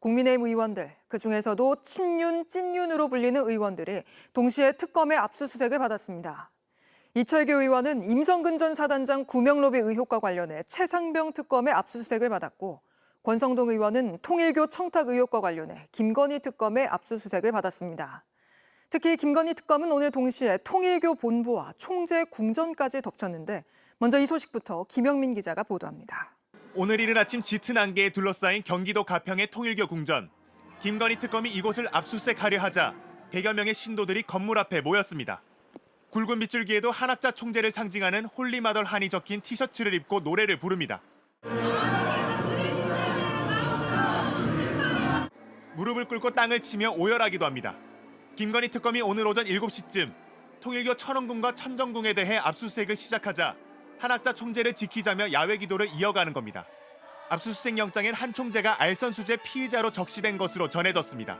국민의힘 의원들, 그중에서도 친윤, 찐윤으로 불리는 의원들이 동시에 특검의 압수수색을 받았습니다. 이철규 의원은 임성근 전 사단장 구명로비 의혹과 관련해 최상병 특검의 압수수색을 받았고, 권성동 의원은 통일교 청탁 의혹과 관련해 김건희 특검의 압수수색을 받았습니다. 특히 김건희 특검은 오늘 동시에 통일교 본부와 총재 궁전까지 덮쳤는데, 먼저 이 소식부터 김영민 기자가 보도합니다. 오늘 이른 아침 짙은 안개에 둘러싸인 경기도 가평의 통일교 궁전. 김건희 특검이 이곳을 압수수색하려 하자 100여 명의 신도들이 건물 앞에 모였습니다. 굵은 빗줄기에도 한학자 총재를 상징하는 홀리마덜 한이 적힌 티셔츠를 입고 노래를 부릅니다. 무릎을 꿇고 땅을 치며 오열하기도 합니다. 김건희 특검이 오늘 오전 7시쯤 통일교 천원궁과 천정궁에 대해 압수수색을 시작하자 한학자 총재를 지키자며 야외 기도를 이어가는 겁니다. 압수수색 영장엔 한 총재가 알선수재 피의자로 적시된 것으로 전해졌습니다.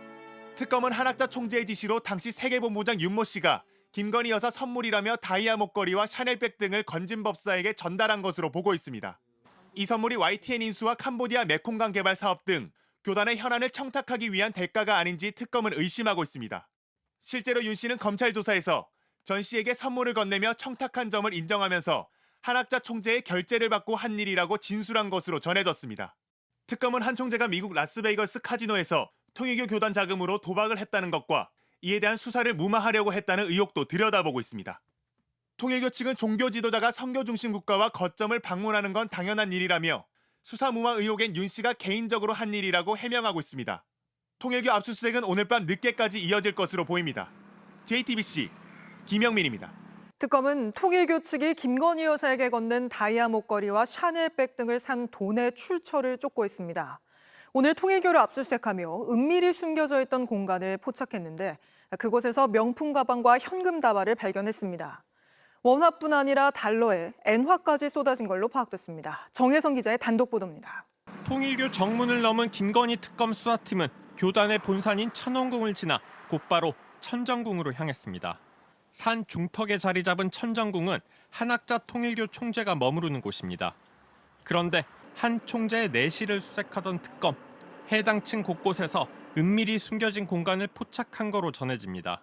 특검은 한학자 총재의 지시로 당시 세계본부장 윤모 씨가 김건희 여사 선물이라며 다이아 목걸이와 샤넬백 등을 건진법사에게 전달한 것으로 보고 있습니다. 이 선물이 YTN 인수와 캄보디아 메콩강 개발 사업 등 교단의 현안을 청탁하기 위한 대가가 아닌지 특검은 의심하고 있습니다. 실제로 윤 씨는 검찰 조사에서 전 씨에게 선물을 건네며 청탁한 점을 인정하면서 한학자 총재의 결재를 받고 한 일이라고 진술한 것으로 전해졌습니다. 특검은 한 총재가 미국 라스베이거스 카지노에서 통일교 교단 자금으로 도박을 했다는 것과 이에 대한 수사를 무마하려고 했다는 의혹도 들여다보고 있습니다. 통일교 측은 종교 지도자가 선교 중심 국가와 거점을 방문하는 건 당연한 일이라며 수사 무마 의혹엔 윤 씨가 개인적으로 한 일이라고 해명하고 있습니다. 통일교 압수수색은 오늘 밤 늦게까지 이어질 것으로 보입니다. JTBC 김영민입니다. 특검은 통일교 측이 김건희 여사에게 건넨 다이아 목걸이와 샤넬백 등을 산 돈의 출처를 쫓고 있습니다. 오늘 통일교를 압수수색하며 은밀히 숨겨져 있던 공간을 포착했는데, 그곳에서 명품 가방과 현금 다발을 발견했습니다. 원화뿐 아니라 달러에 엔화까지 쏟아진 걸로 파악됐습니다. 정혜성 기자의 단독 보도입니다. 통일교 정문을 넘은 김건희 특검 수사팀은 교단의 본산인 천원궁을 지나 곧바로 천정궁으로 향했습니다. 산 중턱에 자리 잡은 천정궁은 한학자 통일교 총재가 머무르는 곳입니다. 그런데 한 총재의 내실을 수색하던 특검, 해당 층 곳곳에서 은밀히 숨겨진 공간을 포착한 거로 전해집니다.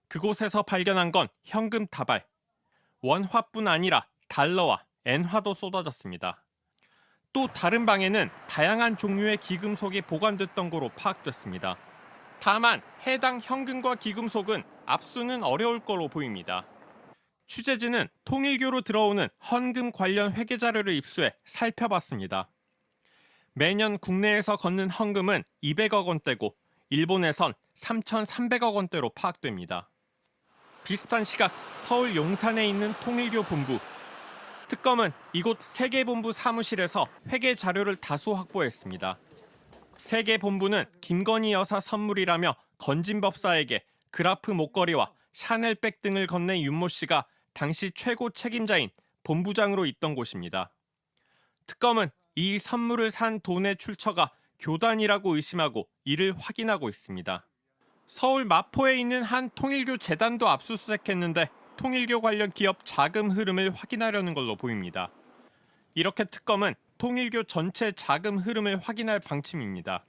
그곳에서 발견한 건 현금 다발, 원화뿐 아니라 달러와 엔화도 쏟아졌습니다. 또 다른 방에는 다양한 종류의 기금속이 보관됐던 거로 파악됐습니다. 다만 해당 현금과 기금속은 압수는 어려울 거로 보입니다. 취재진은 통일교로 들어오는 헌금 관련 회계 자료를 입수해 살펴봤습니다. 매년 국내에서 걷는 헌금은 200억 원대고 일본에선 3,300억 원대로 파악됩니다. 비슷한 시각 서울 용산에 있는 통일교 본부. 특검은 이곳 세계본부 사무실에서 회계 자료를 다수 확보했습니다. 세계본부는 김건희 여사 선물이라며 건진법사에게 그라프 목걸이와 샤넬백 등을 건넨 윤모 씨가 당시 최고 책임자인 본부장으로 있던 곳입니다. 특검은 이 선물을 산 돈의 출처가 교단이라고 의심하고 이를 확인하고 있습니다. 서울 마포에 있는 한 통일교 재단도 압수수색했는데 통일교 관련 기업 자금 흐름을 확인하려는 걸로 보입니다. 이렇게 특검은 통일교 전체 자금 흐름을 확인할 방침입니다.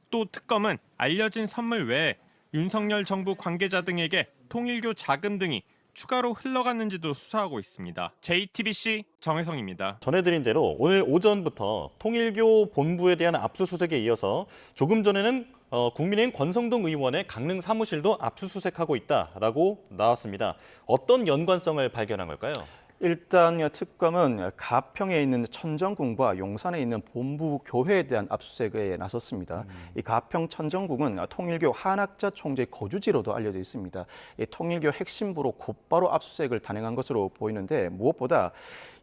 또 특검은 알려진 선물 외에 윤석열 정부 관계자 등에게 통일교 자금 등이 추가로 흘러갔는지도 수사하고 있습니다. JTBC 정혜성입니다. 전해드린 대로 오늘 오전부터 통일교 본부에 대한 압수수색에 이어서 조금 전에는 국민의힘 권성동 의원의 강릉 사무실도 압수수색하고 있다라고 나왔습니다. 어떤 연관성을 발견한 걸까요? 일단 특검은 가평에 있는 천정궁과 용산에 있는 본부 교회에 대한 압수수색에 나섰습니다. 이 가평 천정궁은 통일교 한학자 총재의 거주지로도 알려져 있습니다. 이 통일교 핵심부로 곧바로 압수수색을 단행한 것으로 보이는데, 무엇보다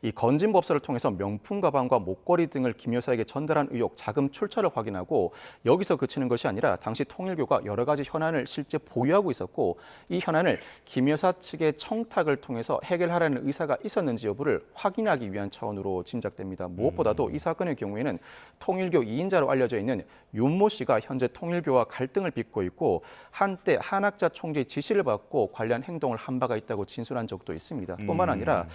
이 건진법사를 통해서 명품 가방과 목걸이 등을 김 여사에게 전달한 의혹, 자금 출처를 확인하고 여기서 그치는 것이 아니라 당시 통일교가 여러 가지 현안을 실제 보유하고 있었고, 이 현안을 김 여사 측의 청탁을 통해서 해결하라는 의사가 있었는지 여부를 확인하기 위한 차원으로 짐작됩니다. 무엇보다도 이 사건의 경우에는 통일교 2인자로 알려져 있는 윤모 씨가 현재 통일교와 갈등을 빚고 있고, 한때 한학자 총재의 지시를 받고 관련 행동을 한 바가 있다고 진술한 적도 있습니다. 뿐만 아니라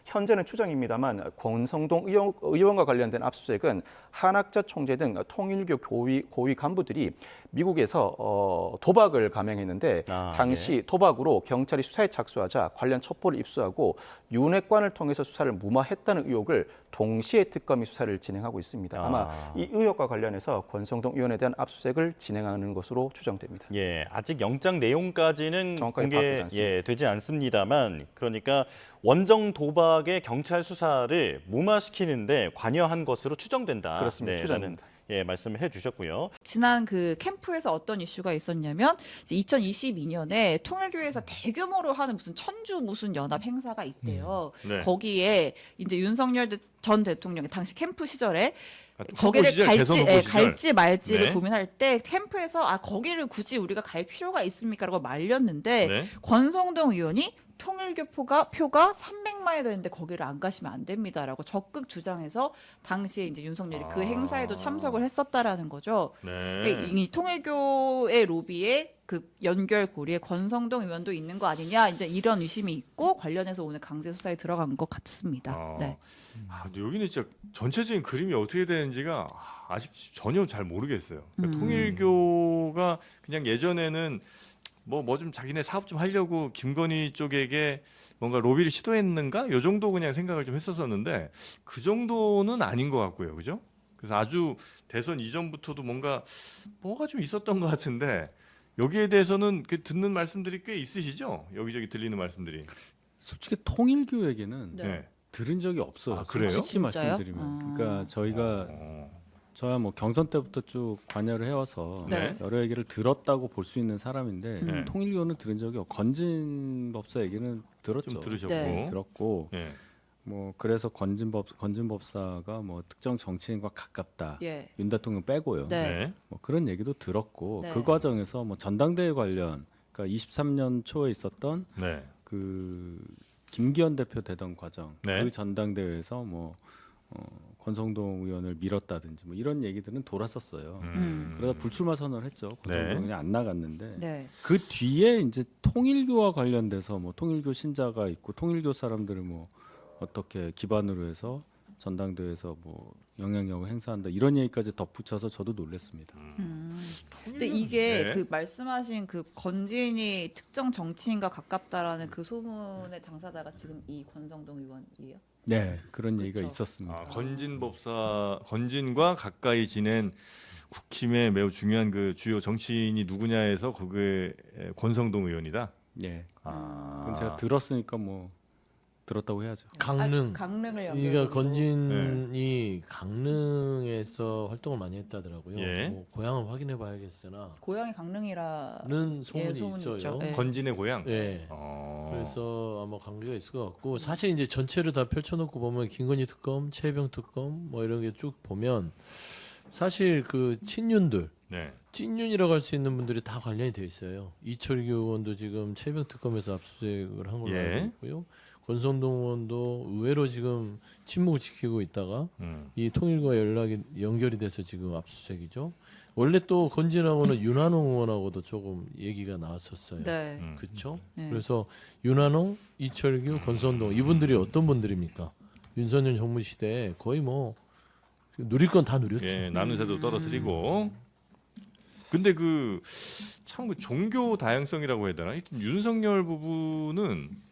현재는 추정입니다만 권성동 의원과 관련된 압수수색은 한학자 총재 등 통일교 고위 간부들이 미국에서 도박을 감행했는데 당시 도박으로 경찰이 수사에 착수하자 관련 첩보를 입수하고 윤핵관을 통해서 수사를 무마했다는 의혹을 동시에 특검이 수사를 진행하고 있습니다. 아마 이 의혹과 관련해서 권성동 의원에 대한 압수수색을 진행하는 것으로 추정됩니다. 예, 아직 영장 내용까지는 공개되지 않습니다만, 그러니까 원정 도박의 경찰 수사를 무마시키는데 관여한 것으로 추정된다. 그렇습니다. 추정입니다. 예, 말씀을 해주셨고요. 지난 그 캠프에서 어떤 이슈가 있었냐면 2022년에 통일교에서 대규모로 하는 무슨 천주 무슨 연합 행사가 있대요. 네. 거기에 이제 윤석열 전 대통령이 당시 캠프 시절에 후보 거기를 시절, 대선 후보 시절. 갈지 말지를 네. 고민할 때 캠프에서 거기를 굳이 우리가 갈 필요가 있습니까라고 말렸는데 네. 권성동 의원이 통일교 표가 300만이 되는데 거기를 안 가시면 안 됩니다라고 적극 주장해서 당시에 이제 윤석열이 그 행사에도 참석을 했었다라는 거죠. 네. 그러니까 이 통일교의 로비에 그 연결고리에 권성동 의원도 있는 거 아니냐 이제 이런 의심이 있고 관련해서 오늘 강제 수사에 들어간 것 같습니다. 네. 근데 여기는 진짜 전체적인 그림이 어떻게 되는지가 아직 전혀 잘 모르겠어요. 그러니까 통일교가 그냥 예전에는 뭐 좀 자기네 사업 좀 하려고 김건희 쪽에게 뭔가 로비를 시도했는가? 요 정도 그냥 생각을 좀 했었었는데 그 정도는 아닌 것 같고요. 그죠? 그래서 아주 대선 이전부터도 뭐가 좀 있었던 것 같은데 여기에 대해서는 듣는 말씀들이 꽤 있으시죠? 여기저기 들리는 말씀들이. 솔직히 통일교에게는 네. 들은 적이 없어요. 아, 그래요? 솔직히 진짜요? 말씀드리면. 그러니까 저야 뭐 경선 때부터 쭉 관여를 해와서 네. 여러 얘기를 들었다고 볼 수 있는 사람인데 네. 통일교는 들은 적이 없고 건진 법사 얘기는 들었죠. 좀 들으셨고. 네. 들었고 예. 뭐 그래서 건진 법사가 뭐 특정 정치인과 가깝다. 예. 윤 대통령 빼고요. 네. 네. 뭐 그런 얘기도 들었고 네. 그 과정에서 뭐 전당대회 관련 그러니까 23년 초에 있었던 네. 그 김기현 대표 되던 과정 네. 그 전당대회에서 뭐 권성동 의원을 밀었다든지 뭐 이런 얘기들은 돌았었어요. 그러다 불출마 선언을 했죠. 권성동 네. 의원이 안 나갔는데 네. 그 뒤에 이제 통일교와 관련돼서 뭐 통일교 신자가 있고 통일교 사람들을 뭐 어떻게 기반으로 해서 전당대회에서 뭐 영향력을 행사한다 이런 얘기까지 덧붙여서 저도 놀랐습니다. 근데 이게 네. 그 말씀하신 그 건진이 특정 정치인과 가깝다라는 그 소문의 당사자가 지금 이 권성동 의원이에요? 네, 그런 얘기가 그렇죠. 있었습니다. 건진과 가까이 지낸 국힘의 매우 중요한 그 주요 정치인이 누구냐에서 그게 권성동 의원이다. 네, 그건 제가 들었으니까 뭐 들었다고 해야죠. 강릉. 강릉을 연결. 그러니까 건진이 강릉에서 활동을 많이 했다더라고요. 예. 뭐 고향을 확인해 봐야겠으나 고향이 강릉이라 는 소문이 소문이 있어요. 있죠. 예. 건진의 고향. 예. 어. 그래서 아마 관계가 있을 것 같고 사실 이제 전체를 다 펼쳐놓고 보면 김건희 특검, 최혜병 특검 뭐 이런 게 쭉 보면 사실 그 친윤들 네. 찐윤이라고 할 수 있는 분들이 다 관련이 되어 있어요. 이철규 의원도 지금 최병 특검에서 압수수색을 한 걸로 예. 알고 있고요. 권성동 의원도 의외로 지금 침묵을 지키고 있다가 이 통일과 연결이 돼서 지금 압수수색이죠. 원래 또 건진하고는 윤한홍 의원하고도 조금 얘기가 나왔었어요. 네. 그렇죠. 네. 그래서 윤한홍, 이철규, 권성동 이분들이 어떤 분들입니까? 윤석열 정부 시대에 거의 뭐 누릴 건 다 누렸죠. 예, 나는 새도 떨어뜨리고. 근데 그 참 그 종교 다양성이라고 해야 되나? 하여튼 윤석열 부부는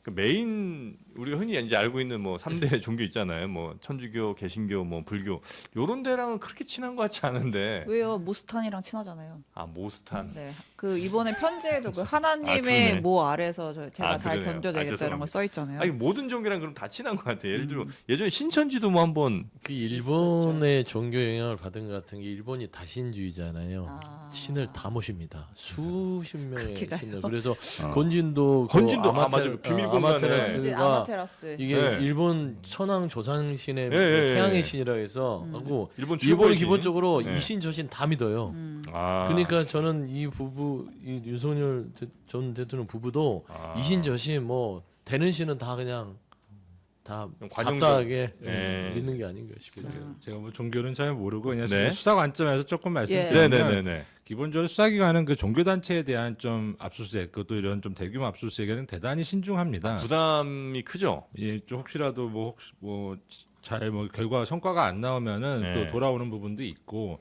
그 메인 우리가 흔히 이제 알고 있는 뭐 3대 종교 있잖아요. 뭐 천주교, 개신교, 뭐 불교 요런 데랑은 그렇게 친한 것 같지 않은데. 왜요? 모스탄이랑 친하잖아요. 아, 모스탄. 네. 그 이번에 편지에도 그 하나님의 그러네. 모 아래서 제가 아, 잘 그러네요. 견뎌내겠다 이런 거 써 있잖아요. 아니 모든 종교랑 그럼 다 친한 것 같아요. 예를 들어 예전에 신천지도 뭐 한번 그 일본의 종교 영향을 받은 것 같은 게 일본이 다신주의잖아요. 아. 신을 다 모십니다. 수십 명의 그렇게 가요? 신을. 그래서 건진도 건진도 맞아 비밀 공간에 이제 아마테라스가 아마테라스. 이게 네. 일본 천황 조상신의 예, 예, 태양의 예. 신이라 해서 하고 일본 일본은 최고의 기본적으로 네. 이신 저신 다 믿어요. 아. 그러니까 저는 이 부부 이 윤석열 전 대통령 부부도 아. 이신 저신 뭐 되는 신은 다 그냥 다 관용적. 잡다하게 네. 믿는 게 아닌가 싶어요. 제가 뭐 종교는 잘 모르고 그냥 네. 수사 관점에서 조금 예. 말씀드리면 네네네네. 기본적으로 수사기관은 그 종교단체에 대한 좀 압수수색, 그것도 이런 좀 대규모 압수수색에는 대단히 신중합니다. 부담이 크죠. 예, 좀 혹시라도 잘 결과 성과가 안 나오면은 네. 또 돌아오는 부분도 있고.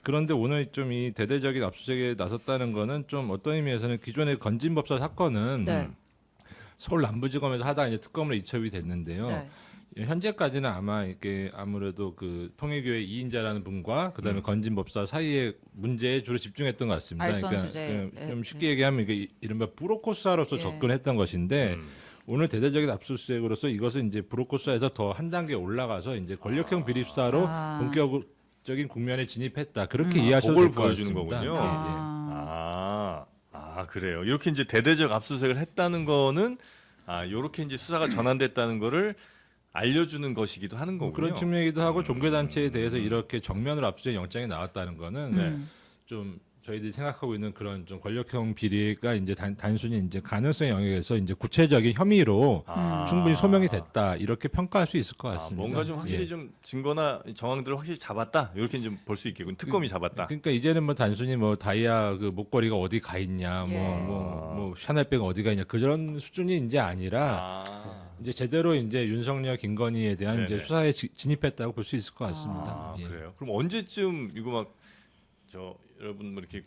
그런데 오늘 좀 이 대대적인 압수수색에 나섰다는 거는 좀 어떤 의미에서는 기존의 건진법사 사건은 네. 서울 남부지검에서 하다가 이제 특검으로 이첩이 됐는데요. 네. 현재까지는 아마 이게 아무래도 그 통일교회 2인자라는 분과 그다음에 건진법사 사이의 문제에 주로 집중했던 것 같습니다. 알선수재. 좀 쉽게 얘기하면 이게 이른바 브로커 수사로서 예. 접근했던 것인데 오늘 대대적인 압수수색으로서 이것은 이제 브로커 수사에서 더 한 단계 올라가서 이제 권력형 비리 수사로 본격적인 국면에 진입했다. 그렇게 이해하셔도 그걸 될 것 보여주는 같습니다. 거군요. 아. 그래요. 이렇게 이제 대대적 압수수색을 했다는 거는 요렇게 이제 수사가 전환됐다는 거를 알려주는 것이기도 하는 거군요. 그런 측면이기도 하고 종교단체에 대해서 이렇게 정면으로 압수수색 영장이 나왔다는 거는 좀 저희들이 생각하고 있는 그런 좀 권력형 비리가 이제 단순히 이제 가능성 영역에서 이제 구체적인 혐의로 충분히 소명이 됐다 이렇게 평가할 수 있을 것 같습니다. 뭔가 좀 확실히 예. 좀 증거나 정황들을 확실히 잡았다 이렇게 좀 볼 수 있겠군. 특검이 잡았다. 그러니까 이제는 뭐 단순히 뭐 다이아 그 목걸이가 어디 가 있냐, 예. 뭐 샤넬백 어디 가 있냐 그런 수준이 이제 아니라 이제 제대로 이제 윤석열, 김건희에 대한 네네. 이제 수사에 진입했다고 볼 수 있을 것 같습니다. 예. 그래요. 그럼 언제쯤 이거 막 여러분 뭐 이렇게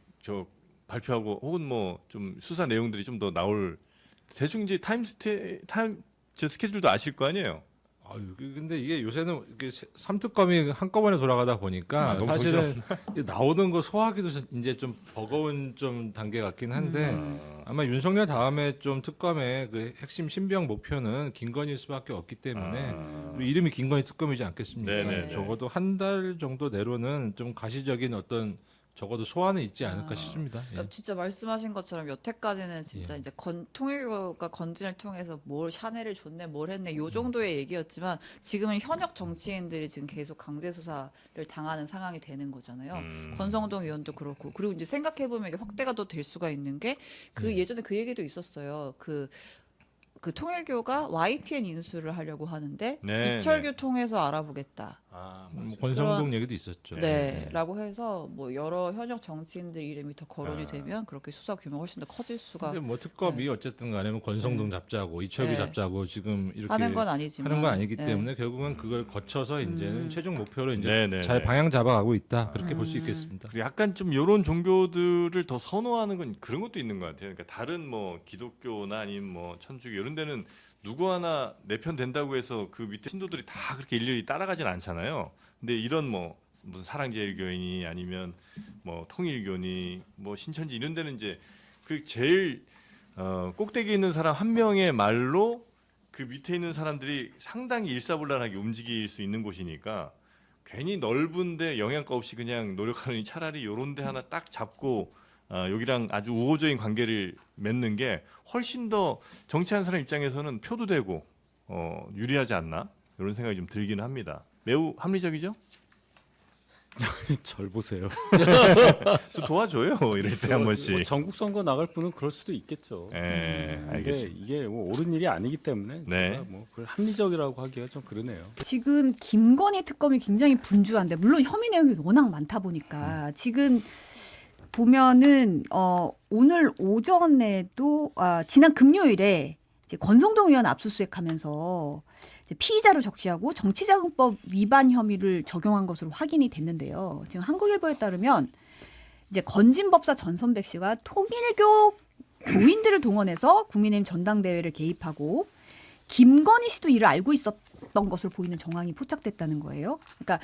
발표하고 혹은 뭐 좀 수사 내용들이 좀 더 나올 대충 이제 제 스케줄도 아실 거 아니에요. 근데 이게 요새는 이게 3특검이 한꺼번에 돌아가다 보니까 너무 사실은 나오는 거 소화하기도 이제 좀 버거운 좀 단계 같긴 한데 아마 윤석열 다음에 좀 특검의 그 핵심 신병 목표는 김건희일 수밖에 없기 때문에 이름이 김건희 특검이지 않겠습니까? 네네네. 적어도 한 달 정도 내로는 좀 가시적인 어떤 적어도 소환은 있지 않을까 싶습니다. 예. 그러니까 진짜 말씀하신 것처럼 여태까지는 진짜 이제 통일교가 건진을 통해서 뭘 샤넬을 줬네, 뭘 했네, 요 정도의 얘기였지만 지금은 현역 정치인들이 지금 계속 강제 수사를 당하는 상황이 되는 거잖아요. 권성동 의원도 그렇고 그리고 이제 생각해 보면 이게 확대가 더 될 수가 있는 게 그 예전에 그 얘기도 있었어요. 그 통일교가 YTN 인수를 하려고 하는데 네, 이철규 통해서 알아보겠다. 권성동 얘기도 있었죠. 네, 라고 해서 뭐 여러 현역 정치인들 이름이 더 거론이 되면 그렇게 수사 규모가 훨씬 더 커질 수가 근데 뭐 특검이 어쨌든 간에 뭐 권성동 잡자고 이철규 네. 잡자고 지금 이렇게 하는 건 아니지만 하는 건 아니기 네. 때문에 결국은 그걸 거쳐서 이제는 최종 목표로 이제 네네네. 잘 방향 잡아가고 있다 그렇게 볼 수 있겠습니다. 그리고 약간 좀 이런 종교들을 더 선호하는 건 그런 것도 있는 것 같아요. 그러니까 다른 뭐 기독교나 아니면 뭐 천주교 이런 데는 누구 하나 내 편 된다고 해서 그 밑에 신도들이 다 그렇게 일일이 따라가진 않잖아요. 근데 이런 뭐 무슨 사랑제일교회니 아니면 뭐 통일교니 뭐 신천지 이런 데는 이제 그 제일 꼭대기에 있는 사람 한 명의 말로 그 밑에 있는 사람들이 상당히 일사불란하게 움직일 수 있는 곳이니까 괜히 넓은데 영양가 없이 그냥 노력하느니 차라리 요런 데 하나 딱 잡고 여기랑 아주 우호적인 관계를 맺는 게 훨씬 더 정치하는 사람 입장에서는 표도 되고 유리하지 않나 이런 생각이 좀 들기는 합니다. 매우 합리적이죠? 절 보세요. 좀 도와줘요 이럴 때 한 번씩. 뭐 전국 선거 나갈 분은 그럴 수도 있겠죠. 네, 근데 알겠습니다. 이게 뭐 옳은 일이 아니기 때문에 네. 제가 뭐 그걸 합리적이라고 하기가 좀 그러네요. 지금 김건희 특검이 굉장히 분주한데 물론 혐의 내용이 워낙 많다 보니까 지금 보면은 오늘 오전에도 지난 금요일에 이제 권성동 의원 압수수색하면서 이제 피의자로 적시하고 정치자금법 위반 혐의를 적용한 것으로 확인이 됐는데요. 지금 한국일보에 따르면 이제 건진법사 전선백 씨가 통일교 교인들을 동원해서 국민의힘 전당대회를 개입하고 김건희 씨도 이를 알고 있었던 것으로 보이는 정황이 포착됐다는 거예요. 그러니까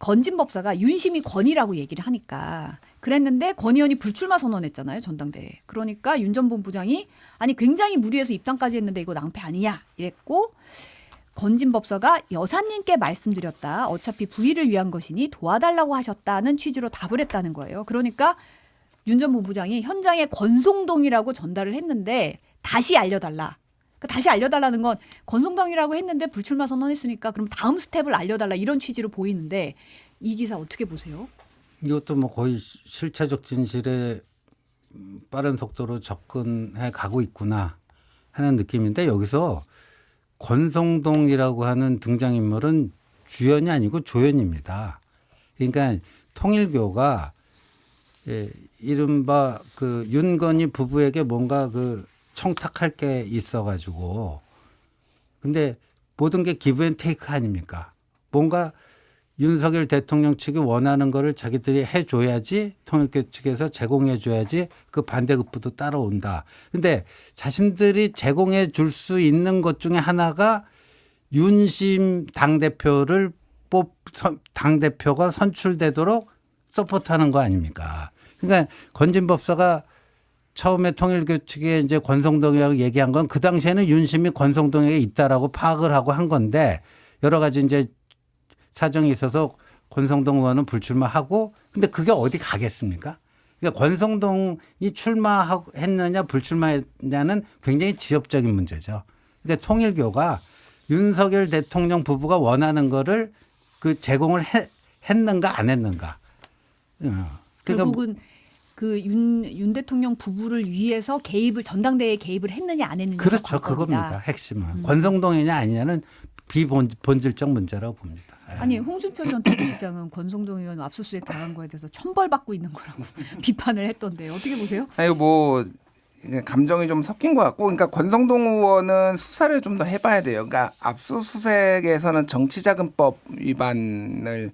건진법사가 윤심이 권이라고 얘기를 하니까 그랬는데 권 의원이 불출마 선언했잖아요. 전당대회. 그러니까 윤 전 본부장이 아니 굉장히 무리해서 입당까지 했는데 이거 낭패 아니냐 이랬고 건진법사가 여사님께 말씀드렸다. 어차피 부의를 위한 것이니 도와달라고 하셨다는 취지로 답을 했다는 거예요. 그러니까 윤 전 본부장이 현장에 권성동이라고 전달을 했는데 다시 알려달라. 그러니까 다시 알려달라는 건 권성동이라고 했는데 불출마 선언했으니까 그럼 다음 스텝을 알려달라 이런 취지로 보이는데 이 기사 어떻게 보세요? 이것도 뭐 거의 실체적 진실에 빠른 속도로 접근해 가고 있구나 하는 느낌인데 여기서 권성동이라고 하는 등장인물은 주연이 아니고 조연입니다. 그러니까 통일교가 이른바 그 윤건희 부부에게 뭔가 그 청탁할 게 있어가지고 근데 모든 게 기브 앤 테이크 아닙니까? 뭔가 윤석열 대통령 측이 원하는 거를 자기들이 해줘야지 통일교 측에서 제공해줘야지 그 반대급부도 따라온다. 근데 자신들이 제공해 줄 수 있는 것 중에 하나가 윤심 당대표를 당대표가 선출되도록 서포트하는 거 아닙니까? 그러니까 건진법사가 처음에 통일교 측에 이제 권성동이라고 얘기한 건 그 당시에는 윤심이 권성동에게 있다라고 파악을 하고 한 건데 여러 가지 이제 사정이 있어서 권성동 의원은 불출마하고 근데 그게 어디 가겠습니까? 그러니까 권성동이 출마했느냐 불출마했느냐는 굉장히 지엽적인 문제죠. 그러니까 통일교가 윤석열 대통령 부부가 원하는 거를 그 제공을 했는가 안 했는가. 그러니까 결국은 그 윤 대통령 부부를 위해서 전당대회에 개입을 했느냐 안 했느냐. 그렇죠. 그겁니다. 핵심은. 권성동이냐 아니냐는 비본질적 문제라고 봅니다. 아니 홍준표 전 대구시장은 권성동 의원 압수수색 당한 거에 대해서 천벌받고 있는 거라고 비판을 했던데 어떻게 보세요? 아니 뭐 감정이 좀 섞인 것 같고, 그러니까 권성동 의원은 수사를 좀 더 해봐야 돼요. 그러니까 압수수색에서는 정치자금법 위반을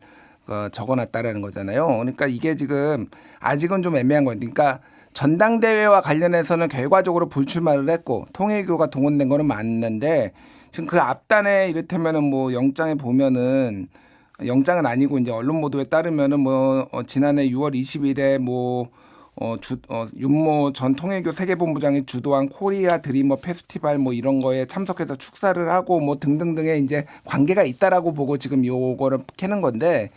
적어놨다라는 거잖아요. 그러니까 이게 지금 아직은 좀 애매한 거예요. 그러니까 전당대회와 관련해서는 결과적으로 불출마를 했고 통일교가 동원된 거는 맞는데 지금 그 앞단에 이를테면은 뭐 영장에 보면은 영장은 아니고 이제 언론 보도에 따르면은 뭐 지난해 6월 20일에 뭐 윤모 전 통일교 세계본부장이 주도한 코리아 드리머 페스티벌 뭐 이런 거에 참석해서 축사를 하고 뭐 등등등의 이제 관계가 있다라고 보고 지금 요거를 캐는 건데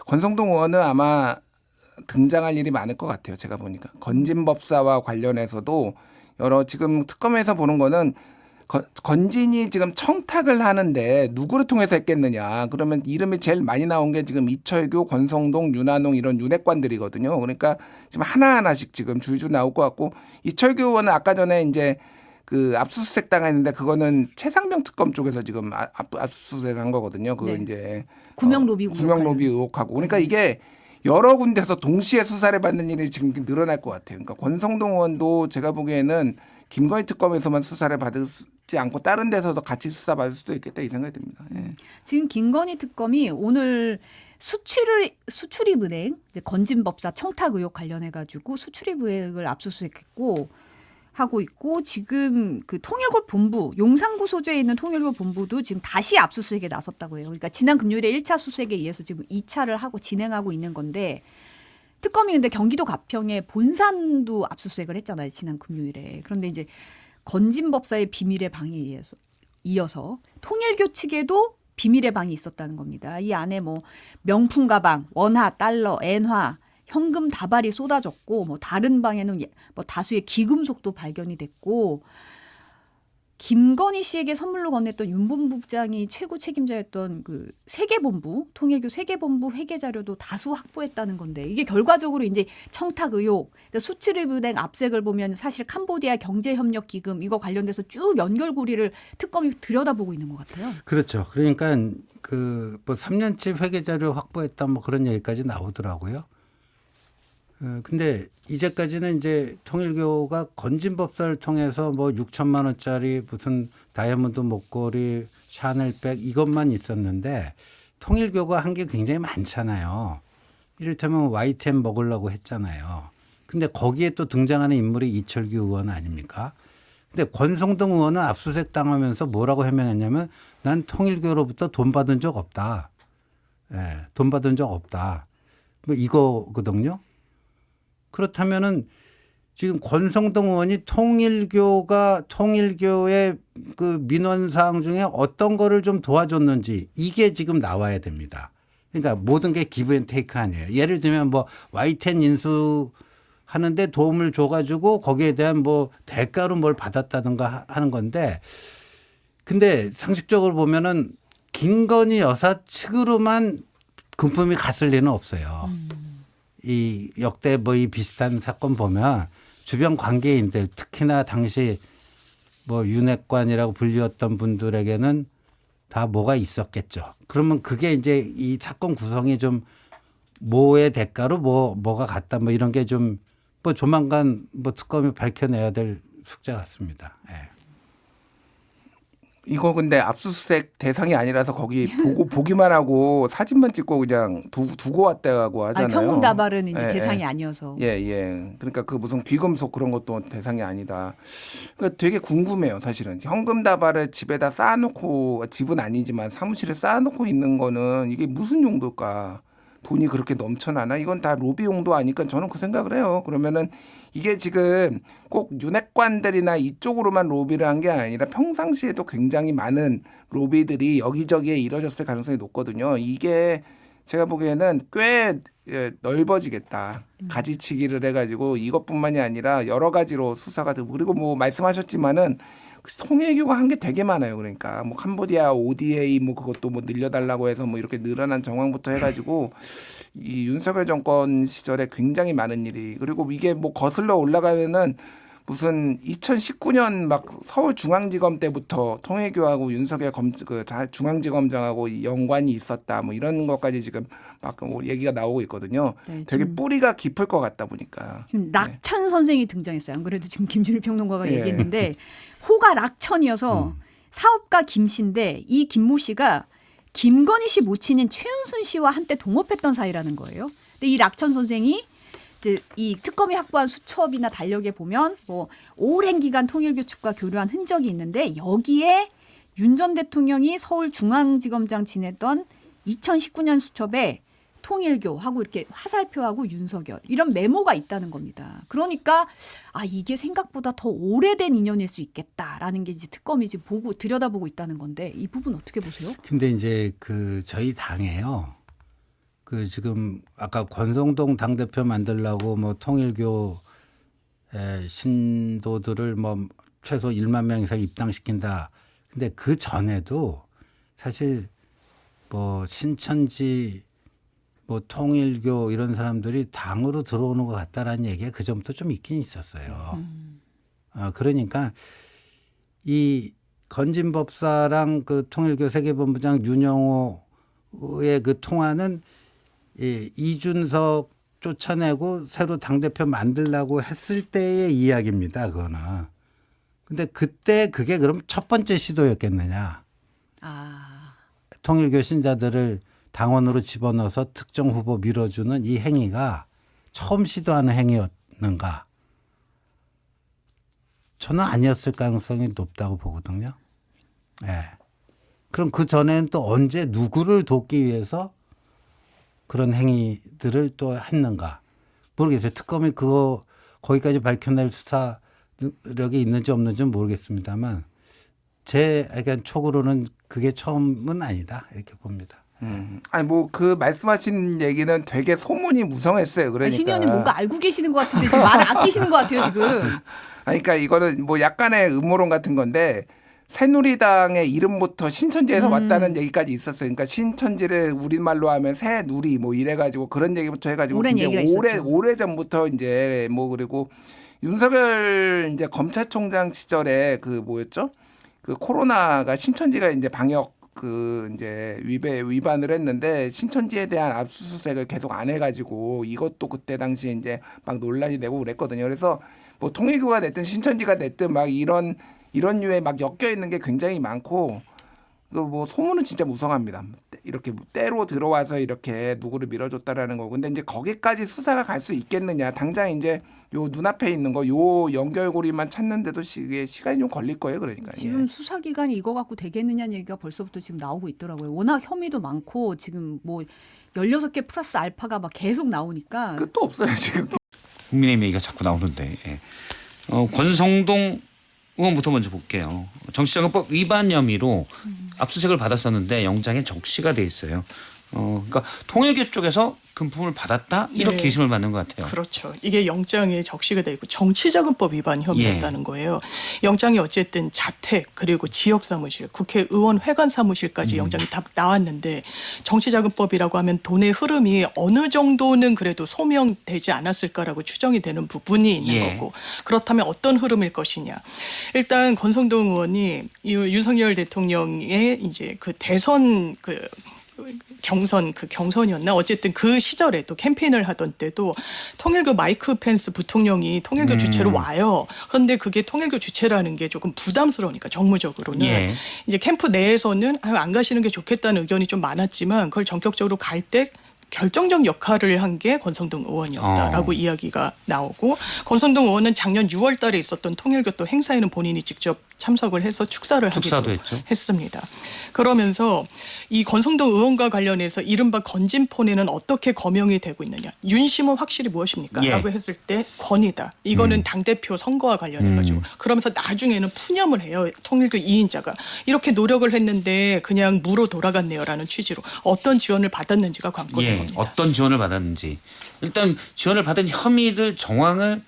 권성동 의원은 아마 등장할 일이 많을 것 같아요. 제가 보니까 건진법사와 관련해서도 여러 지금 특검에서 보는 거는 건진이 지금 청탁을 하는데 누구를 통해서 했겠느냐. 그러면 이름이 제일 많이 나온 게 지금 이철규, 권성동, 윤한홍 이런 윤핵관들이거든요. 그러니까 지금 하나하나씩 지금 줄줄 나올 것 같고 이철규 의원은 아까 전에 이제 그 압수수색 당했는데 그거는 최상병 특검 쪽에서 지금 압수수색한 거거든요. 그거 네. 이제 구명 로비 의혹하고. 그러니까 이게 여러 군데서 동시에 수사를 받는 일이 지금 늘어날 것 같아요. 그러니까 권성동 의원도 제가 보기에는 김건희 특검에서만 수사를 받지 않고 다른 데서도 같이 수사 받을 수도 있겠다 이 생각이 듭니다. 예. 지금 김건희 특검이 오늘 수출입은행 건진법사 청탁 의혹 관련해 가지고 수출입은행을 압수수색했고 하고 있고 지금 그 통일교 본부 용산구 소재에 있는 통일교 본부도 지금 다시 압수수색에 나섰다고 해요. 그러니까 지난 금요일에 1차 수색에 이어서 지금 2차를 하고 진행하고 있는 건데 특검이 근데 경기도 가평에 본산도 압수수색을 했잖아요. 지난 금요일에. 그런데 이제 건진법사의 비밀의 방에 이어서 통일교 측에도 비밀의 방이 있었다는 겁니다. 이 안에 뭐 명품 가방, 원화, 달러, 엔화, 현금 다발이 쏟아졌고 뭐 다른 방에는 뭐 다수의 기금속도 발견이 됐고 김건희 씨에게 선물로 건넸던 윤 본부장이 최고 책임자였던 그 세계본부 통일교 세계본부 회계 자료도 다수 확보했다는 건데 이게 결과적으로 이제 청탁 의혹, 수출입은행 압색을 보면 사실 캄보디아 경제협력기금 이거 관련돼서 쭉 연결고리를 특검이 들여다보고 있는 것 같아요. 그렇죠. 그러니까 그 뭐 3년치 회계 자료 확보했다 뭐 그런 얘기까지 나오더라고요. 근데 이제까지는 이제 통일교가 건진법사를 통해서 뭐 6천만 원짜리 무슨 다이아몬드 목걸이, 샤넬백 이것만 있었는데 통일교가 한 게 굉장히 많잖아요. 이를테면 YTN 먹으려고 했잖아요. 근데 거기에 또 등장하는 인물이 이철규 의원 아닙니까? 근데 권성동 의원은 압수수색 당하면서 뭐라고 해명했냐면 난 통일교로부터 돈 받은 적 없다. 예, 돈 받은 적 없다. 뭐 이거거든요. 그렇다면은 지금 권성동 의원이 통일교의 그 민원 사항 중에 어떤 거를 좀 도와줬는지 이게 지금 나와야 됩니다. 그러니까 모든 게 기브 앤 테이크 아니에요. 예를 들면 뭐 YTN 인수하는데 도움을 줘가지고 거기에 대한 뭐 대가로 뭘 받았다든가 하는 건데 근데 상식적으로 보면은 김건희 여사 측으로만 금품이 갔을 리는 없어요. 이 역대 뭐 이 비슷한 사건 보면 주변 관계인들 특히나 당시 뭐 윤핵관이라고 불리웠던 분들에게는 다 뭐가 있었겠죠. 그러면 그게 이제 이 사건 구성이 좀 뭐의 대가로 뭐가 갔다 뭐 이런 게 좀 뭐 조만간 뭐 특검이 밝혀내야 될 숙제 같습니다. 예. 이거 근데 압수수색 대상이 아니라서 거기 보기만 하고 사진만 찍고 그냥 두고 왔다고 하잖아요. 현금 다발은 이제 예, 대상이 예. 아니어서. 예. 그러니까 그 무슨 귀금속 그런 것도 대상이 아니다. 그러니까 되게 궁금해요, 사실은. 현금 다발을 집에다 쌓아놓고, 집은 아니지만 사무실에 쌓아놓고 있는 거는 이게 무슨 용도일까? 돈이 그렇게 넘쳐나나? 이건 다 로비 용도 아니까 저는 그 생각을 해요. 그러면은 이게 지금 꼭 윤핵관들이나 이쪽으로만 로비를 한 게 아니라 평상시에도 굉장히 많은 로비들이 여기저기에 이뤄졌을 가능성이 높거든요. 이게 제가 보기에는 꽤 넓어지겠다. 가지치기를 해가지고 이것뿐만이 아니라 여러 가지로 수사가 되고 그리고 뭐 말씀하셨지만은 통일교가 한 게 되게 많아요. 그러니까 뭐 캄보디아 ODA 뭐 그것도 뭐 늘려달라고 해서 뭐 이렇게 늘어난 정황부터 해가지고 이 윤석열 정권 시절에 굉장히 많은 일이 그리고 이게 뭐 거슬러 올라가면은 무슨 2019년 막 서울중앙지검 때부터 통일교하고 윤석열 중앙지검장하고 연관이 있었다 뭐 이런 것까지 지금 막 얘기가 나오고 있거든요. 네, 되게 지금 뿌리가 깊을 것 같다 보니까. 지금 락천 선생이 등장했어요. 안 그래도 지금 김준일 평론가가 예. 얘기했는데 호가 락천이어서 사업가 김 씨인데 이 김모 씨가 김건희 씨 모친인 최은순 씨와 한때 동업했던 사이라는 거예요. 근데 이 락천 선생이 이제 이 특검이 확보한 수첩이나 달력에 보면 뭐 오랜 기간 통일교 측과 교류한 흔적이 있는데 여기에 윤 전 대통령이 서울중앙지검장 지냈던 2019년 수첩에 통일교하고 이렇게 화살표하고 윤석열 이런 메모가 있다는 겁니다. 그러니까 이게 생각보다 더 오래된 인연일 수 있겠다라는 게 이제 특검이 지금 들여다보고 있다는 건데 이 부분 어떻게 보세요? 근데 이제 그 저희 당에요. 그 지금 아까 권성동 당대표 만들려고 뭐 통일교 신도들을 뭐 최소 1만 명 이상 입당시킨다. 근데 그 전에도 사실 뭐 신천지 뭐 통일교 이런 사람들이 당으로 들어오는 것 같다라는 얘기가 그 전부터 좀 있긴 있었어요. 그러니까 이 건진법사랑 그 통일교 세계본부장 윤영호의 그 통화는 이준석 쫓아내고 새로 당대표 만들려고 했을 때의 이야기입니다. 그거는. 근데 그때 그게 그럼 첫 번째 시도였겠느냐. 통일교 신자들을 당원으로 집어넣어서 특정 후보 밀어주는 이 행위가 처음 시도하는 행위였는가. 저는 아니었을 가능성이 높다고 보거든요. 예. 그럼 그 전에는 또 언제 누구를 돕기 위해서 그런 행위들을 또 했는가. 모르겠어요. 특검이 그거 거기까지 밝혀낼 수사력이 있는지 없는지는 모르겠습니다만 제 약간 촉으로는 그게 처음은 아니다 이렇게 봅니다. 아니 뭐 그 말씀하신 얘기는 되게 소문이 무성했어요. 그러니까 신 의원님 뭔가 알고 계시는 것 같은데 지금 말을 아끼시는 것 같아요 지금. 그러니까 이거는 뭐 약간의 음모론 같은 건데 새누리당의 이름부터 신천지에서 왔다는 얘기까지 있었어요. 그러니까 신천지를 우리말로 하면 새누리 뭐 이래가지고 그런 얘기부터 해가지고 오랜 얘기가 있었죠. 오래 전부터 이제 뭐 그리고 윤석열 이제 검찰총장 시절에 그 뭐였죠? 그 코로나가 신천지가 이제 방역 그 이제 위반을 했는데 신천지에 대한 압수수색을 계속 안 해가지고 이것도 그때 당시에 이제 막 논란이 되고 그랬거든요. 그래서 뭐 통일교가 됐든 신천지가 됐든 막 이런 류에 막 엮여 있는 게 굉장히 많고 그 뭐 소문은 진짜 무성합니다. 이렇게 때로 들어와서 이렇게 누구를 밀어줬다라는 거. 근데 이제 거기까지 수사가 갈 수 있겠느냐. 당장 이제 요 눈앞에 있는 거 요 연결고리만 찾는데도 시간이 좀 걸릴 거예요. 그러니까. 지금 수사기관이 이거 갖고 되겠느냐는 얘기가 벌써부터 지금 나오고 있더라고요. 워낙 혐의도 많고 지금 뭐 16개 플러스 알파가 막 계속 나오니까. 끝도 없어요 지금. 국민의힘 얘기가 자꾸 나오는데 권성동 의원부터 먼저 볼게요. 정치자금법 위반 혐의로 압수수색을 받았었는데 영장에 적시가 돼 있어요. 그러니까 통일교 쪽에서 금품을 받았다 이렇게 의심을 받는 것 같아요. 그렇죠. 이게 영장에 적시가 돼 있고 정치자금법 위반 혐의였다는 거예요. 영장이 어쨌든 자택 그리고 지역 사무실, 국회의원 회관 사무실까지 영장이 다 나왔는데 정치자금법이라고 하면 돈의 흐름이 어느 정도는 그래도 소명되지 않았을까라고 추정이 되는 부분이 있는 거고 그렇다면 어떤 흐름일 것이냐. 일단 권성동 의원이 윤석열 대통령의 이제 그 대선 경선이었나 어쨌든 그 시절에 또 캠페인을 하던 때도 통일교 마이크 펜스 부통령이 통일교 주체로 와요. 그런데 그게 통일교 주체라는 게 조금 부담스러우니까 정무적으로는 예. 이제 캠프 내에서는 안 가시는 게 좋겠다는 의견이 좀 많았지만 그걸 전격적으로 갈 때 결정적 역할을 한 게 권성동 의원이었다라고 이야기가 나오고 권성동 의원은 작년 6월 달에 있었던 통일교 또 행사에는 본인이 직접 참석을 해서 축사도 했죠. 했습니다. 그러면서 이 권성동 의원과 관련해서 이른바 건진폰에는 어떻게 거명이 되고 있느냐. 윤심은 확실히 무엇입니까? 예. 라고 했을 때 권이다. 이거는 당대표 선거와 관련해가지고 그러면서 나중에는 푸념을 해요. 통일교 2인자가. 이렇게 노력을 했는데 그냥 무로 돌아갔네요라는 취지로 어떤 지원을 받았는지가 관건인 예. 겁니다. 어떤 지원을 받았는지. 일단 지원을 받은 혐의들 정황을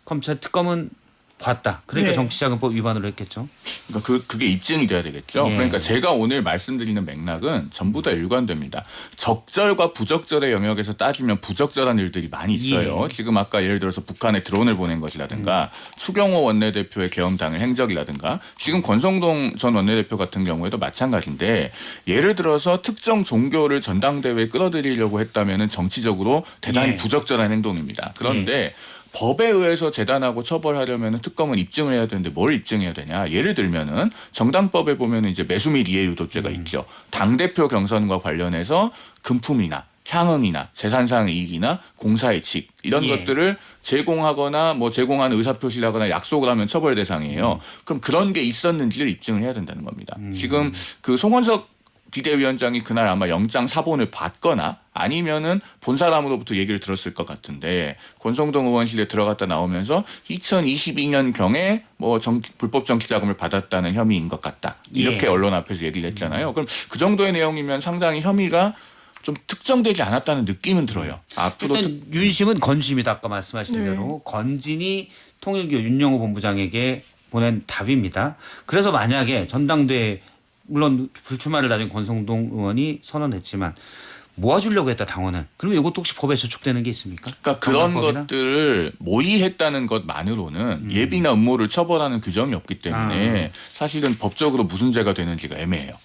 검찰 특검은 봤다. 그러니까 네. 정치자금법 위반으로 했겠죠. 그러니까 그게 입증이 돼야 되겠죠. 예. 그러니까 제가 오늘 말씀드리는 맥락은 전부 다 일관됩니다. 적절과 부적절의 영역에서 따지면 부적절한 일들이 많이 있어요. 지금 아까 예를 들어서 북한에 드론을 보낸 것이라든가 추경호 원내대표의 계엄당일 행적이라든가 지금 권성동 전 원내대표 같은 경우에도 마찬가지인데 예를 들어서 특정 종교를 전당대회에 끌어들이려고 했다면 정치적으로 대단히 예. 부적절한 행동입니다. 그런데 법에 의해서 재단하고 처벌하려면 특검은 입증을 해야 되는데 뭘 입증해야 되냐? 예를 들면은 정당법에 보면은 이제 매수 및 이해 유도죄가 있죠. 당 대표 경선과 관련해서 금품이나 향응이나 재산상 이익이나 공사의칙 이런 예. 것들을 제공하거나 뭐 제공한 의사표시를 하거나 약속을 하면 처벌 대상이에요. 그럼 그런 게 있었는지를 입증을 해야 된다는 겁니다. 지금 그 송원석 비대위원장이 그날 아마 영장 사본을 받거나 아니면은 본 사람으로부터 얘기를 들었을 것 같은데 권성동 의원실에 들어갔다 나오면서 2022년 경에 뭐 불법 정치자금을 받았다는 혐의인 것 같다. 이렇게 예. 언론 앞에서 얘기를 했잖아요. 그럼 그 정도의 내용이면 상당히 혐의가 좀 특정되지 않았다는 느낌은 들어요. 앞으로 일단 윤심은 건심이다. 아까 말씀하신 대로 건진이 통일교 윤영호 본부장에게 보낸 답입니다. 그래서 만약에 전당대회 물론 불출마를 나중에 권성동 의원이 선언했지만 모아주려고 했다 당원은. 그러면 이것도 혹시 법에 저촉되는 게 있습니까? 그러니까 그런 정당법이나? 것들을 모의했다는 것만으로는 예비나 음모를 처벌하는 규정이 없기 때문에 사실은 법적으로 무슨 죄가 되는지가 애매해요.